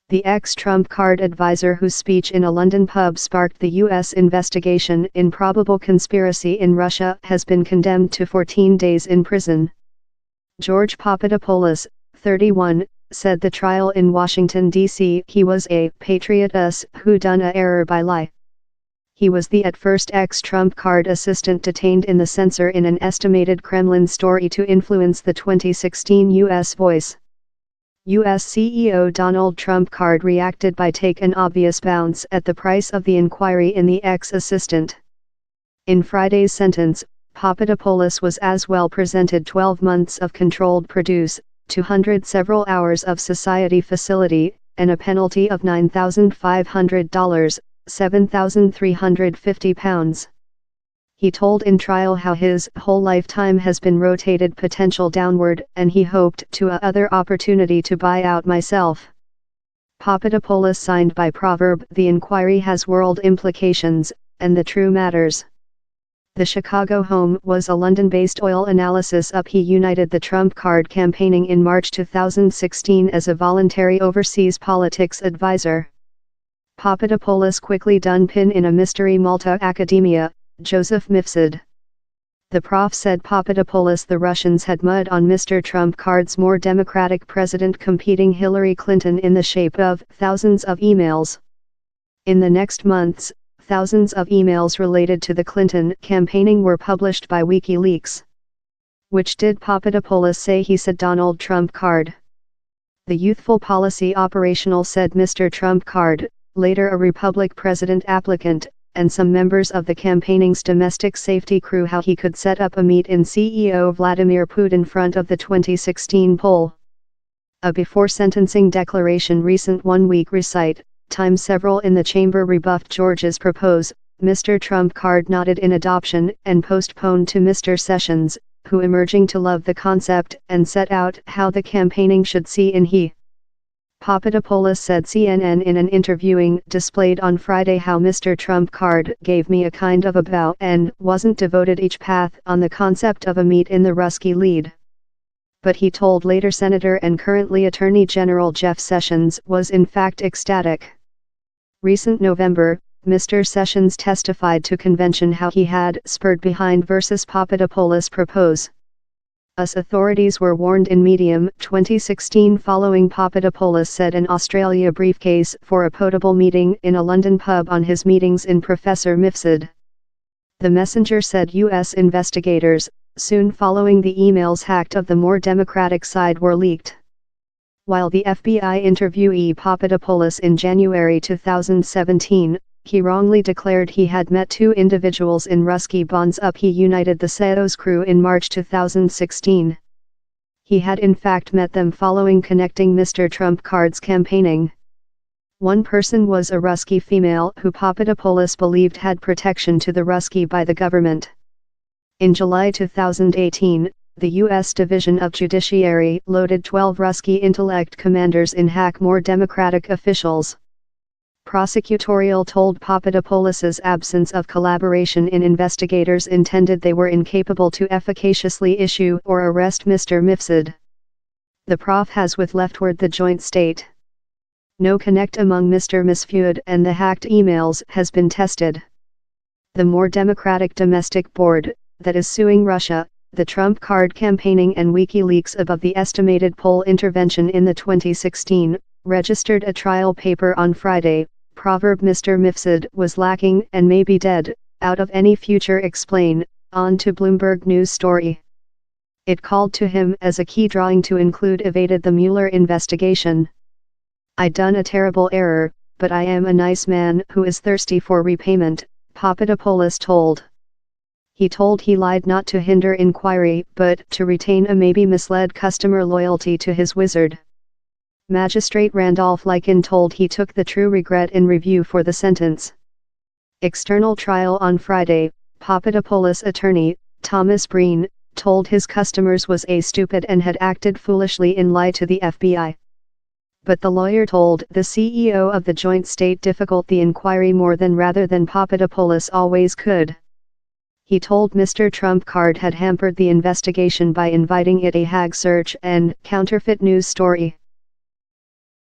The ex-Trump card advisor whose speech in a London pub sparked the U.S. investigation in probable conspiracy in Russia has been condemned to 14 days in prison. George Papadopoulos, 31, said the trial in Washington, D.C. he was a patriot who done a error by lie. He was the at first ex-Trump card assistant detained in the censor in an estimated Kremlin story to influence the 2016 U.S. voice. U.S. CEO Donald Trump card reacted by take an obvious bounce at the price of the inquiry in the ex-assistant. In Friday's sentence, Papadopoulos was as well presented 12 months of controlled produce, 200 several hours of society facility, and a penalty of $9,500, £7,350. He told in trial how his whole lifetime has been rotated potential downward and he hoped to a other opportunity to buy out myself. Papadopoulos signed by proverb, the inquiry has world implications, and the true matters. The Chicago home was a London-based oil analysis up. He united the Trump card campaigning in March 2016 as a voluntary overseas politics advisor. Papadopoulos quickly done pin in a mystery Malta academia, Joseph Mifsud. The prof said Papadopoulos the Russians had mud on Mr. Trump card's more Democratic president competing Hillary Clinton in the shape of thousands of emails. In the next months, thousands of emails related to the Clinton campaigning were published by WikiLeaks. Which did Papadopoulos say he said Donald Trump card. The youthful policy operational said Mr. Trump card, later a Republic president applicant, and some members of the campaigning's domestic safety crew how he could set up a meet-in CEO Vladimir Putin front of the 2016 poll. A before sentencing declaration recent 1 week recite, time several in the chamber rebuffed George's propose, Mr. Trump card nodded in adoption and postponed to Mr. Sessions, who emerging to love the concept and set out how the campaigning should see in he. Papadopoulos said CNN in an interviewing displayed on Friday how Mr. Trump card gave me a kind of a bow and wasn't devoted each path on the concept of a meet in the Ruski lead. But he told later Senator and currently Attorney General Jeff Sessions was in fact ecstatic. Recent November, Mr. Sessions testified to convention how he had spurred behind versus Papadopoulos propose. Us authorities were warned in Medium 2016 following Papadopoulos said an Australia briefcase for a potable meeting in a London pub on his meetings in Professor Mifsud. The messenger said U.S. investigators, soon following the emails hacked of the more Democratic side were leaked. While the FBI interviewee Papadopoulos in January 2017, he wrongly declared he had met two individuals in Ruski bonds up. He united the Seos crew in March 2016. He had in fact met them following connecting Mr. Trump card's campaigning. One person was a Ruski female who Papadopoulos believed had protection to the Ruski by the government. In July 2018, the U.S. Division of Judiciary loaded 12 Ruski intellect commanders in hack more Democratic officials. Prosecutorial told Papadopoulos's absence of collaboration in investigators intended they were incapable to efficaciously issue or arrest Mr. Mifsud. The prof has with leftward the joint state. No connect among Mr. Mifsud and the hacked emails has been tested. The more Democratic domestic board, that is suing Russia, the Trump card campaigning and WikiLeaks above the estimated poll intervention in the 2016, registered a trial paper on Friday. Proverb Mr. Mifsud was lacking and may be dead, out of any future explain, on to Bloomberg News story. It called to him as a key drawing to include evaded the Mueller investigation. I done a terrible error, but I am a nice man who is thirsty for repayment, Papadopoulos told. He told he lied not to hinder inquiry but to retain a maybe misled customer loyalty to his wizard. Magistrate Randolph Lycan told he took the true regret in review for the sentence. External trial on Friday, Papadopoulos attorney, Thomas Breen, told his customers was a stupid and had acted foolishly in lie to the FBI. But the lawyer told the CEO of the joint state difficult the inquiry more than rather than Papadopoulos always could. He told Mr. Trump card had hampered the investigation by inviting it a hag search and counterfeit news story.